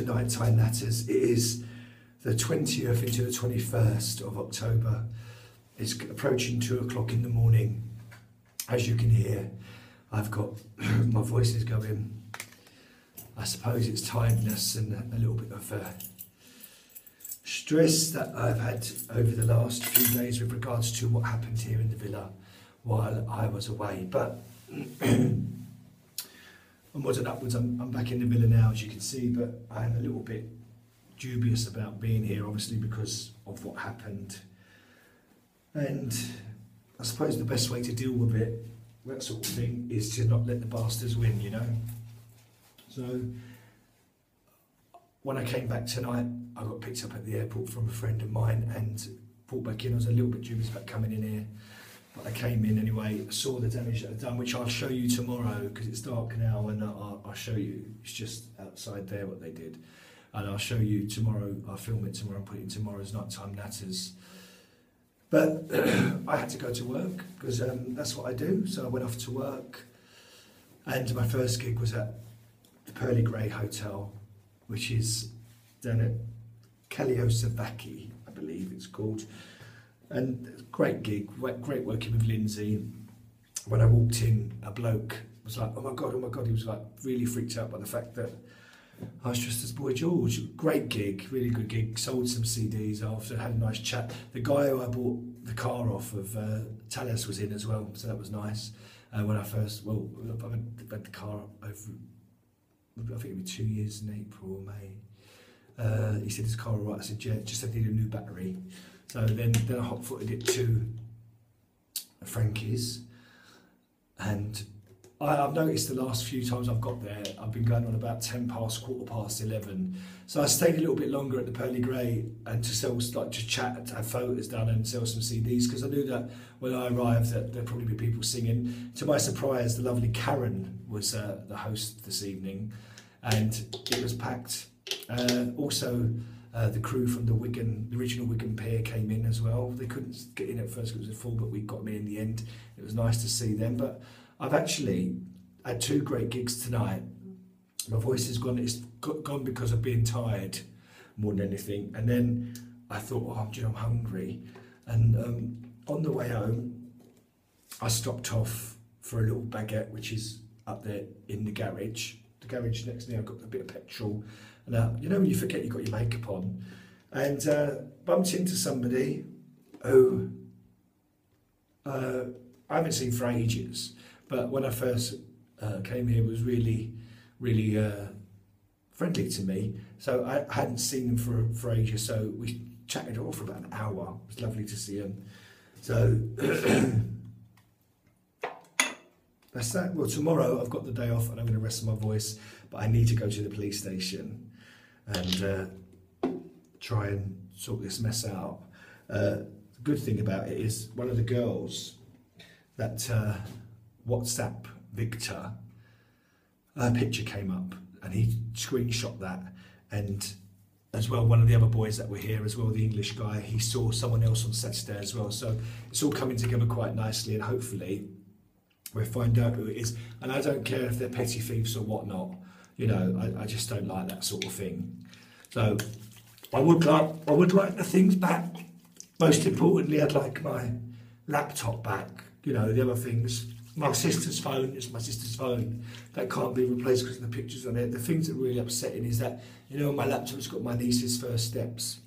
to Nighttime Natters. It is the 20th into the 21st of October. It's approaching 2 o'clock in the morning. As you can hear, I've got my voice is going. I suppose it's tiredness and a little bit of stress that I've had over the last few days with regards to what happened here in the villa while I was away. But onwards and upwards, I'm back in the villa now, as you can see, but I'm a little bit dubious about being here, obviously, because of what happened. And I suppose the best way to deal with it, that sort of thing, is to not let the bastards win, you know? So, when I came back tonight, I got picked up at the airport from a friend of mine and brought back in. I was a little bit dubious about coming in here, but I came in anyway, saw the damage that I've done, which I'll show you tomorrow, because it's dark now, and I'll show you. It's just outside there what they did. And I'll show you tomorrow, I'll film it tomorrow and put it in tomorrow's Nighttime Natters. But I had to go to work, because that's what I do, so I went off to work. And my first gig was at the Pearly Grey Hotel, which is down at Cilla, I believe it's called. And great gig, great working with Lindsay. When I walked in, a bloke was like, oh my God, he was like really freaked out by the fact that I was dressed as Boy George. Great gig, really good gig, sold some CDs after, had a nice chat. The guy who I bought the car off of, Talis, was in as well, so that was nice. When I first, I've had the car over, I think it'd be 2 years in April or May. He said his car all right. I said, yeah, just I need a new battery. So then I hot-footed it to Frankie's, and I've noticed the last few times I've got there, I've been going on about 10 past, 11:15. So I stayed a little bit longer at the Pearly Grey and to sell, like, to chat, to have photos done and sell some CDs, because I knew that when I arrived that there'd probably be people singing. To my surprise, the lovely Karen was the host this evening, and it was packed. Also, the crew from the original Wigan pair came in as well. They couldn't get in at first because it was full, but we got them in the end. It was nice to see them. But I've actually had 2 great gigs tonight. My voice has gone. It's gone because of being tired more than anything. And then I thought, oh, I'm hungry. And on the way home, I stopped off for a little baguette, which is up there in the garage. The garage next to me, I've got a bit of petrol. And you know when you forget you've got your makeup on, and bumped into somebody who I haven't seen for ages, but when I first came here was really, really friendly to me. So I hadn't seen them for ages, so we chatted all for about an hour. It was lovely to see him. So that's that. Well, tomorrow I've got the day off and I'm going to rest my voice, but I need to go to the police station and try and sort this mess out. The good thing about it is one of the girls that WhatsApp Victor, her picture came up and he screenshot that, and as well one of the other boys that were here as well, the English guy, he saw someone else on Saturday as well. So it's all coming together quite nicely, and hopefully we'll find out who it is. And I don't care if they're petty thieves or whatnot. You know, I just don't like that sort of thing. So I would like the things back. Most importantly, I'd like my laptop back. You know, the other things. My sister's phone is my sister's phone. That can't be replaced because of the pictures on it. The things that are really upsetting is that, you know, my laptop's got my niece's first steps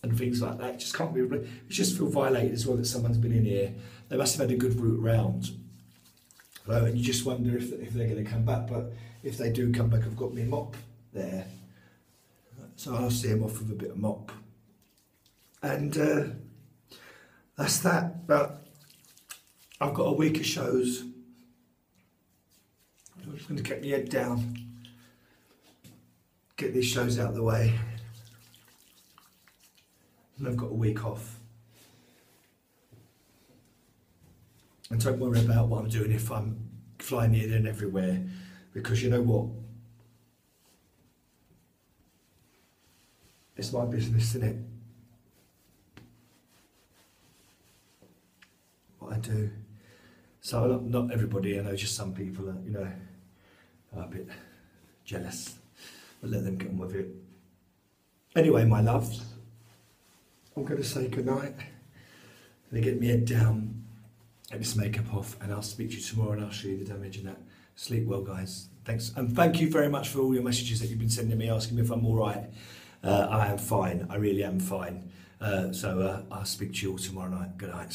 and things like that. It just can't be replaced. You just feel violated as well that someone's been in here. They must have had a good route round. And you just wonder if they're going to come back, but if they do come back, I've got my mop there, so I'll see them off with a bit of mop, and that's that. But I've got a week of shows. I'm just going to keep my head down, get these shows out of the way, and I've got a week off. And don't worry about what I'm doing if I'm flying here and everywhere, because you know what? It's my business, isn't it? What I do. So not everybody, I know just some people are, you know, are a bit jealous, but let them get on with it. Anyway, my loves, I'm going to say goodnight. I'm going to get my head down, get this makeup off, and I'll speak to you tomorrow and I'll show you the damage and that. Sleep well, guys. Thanks. And thank you very much for all your messages that you've been sending me, asking me if I'm all right. I am fine. I really am fine. So I'll speak to you all tomorrow night. Good night.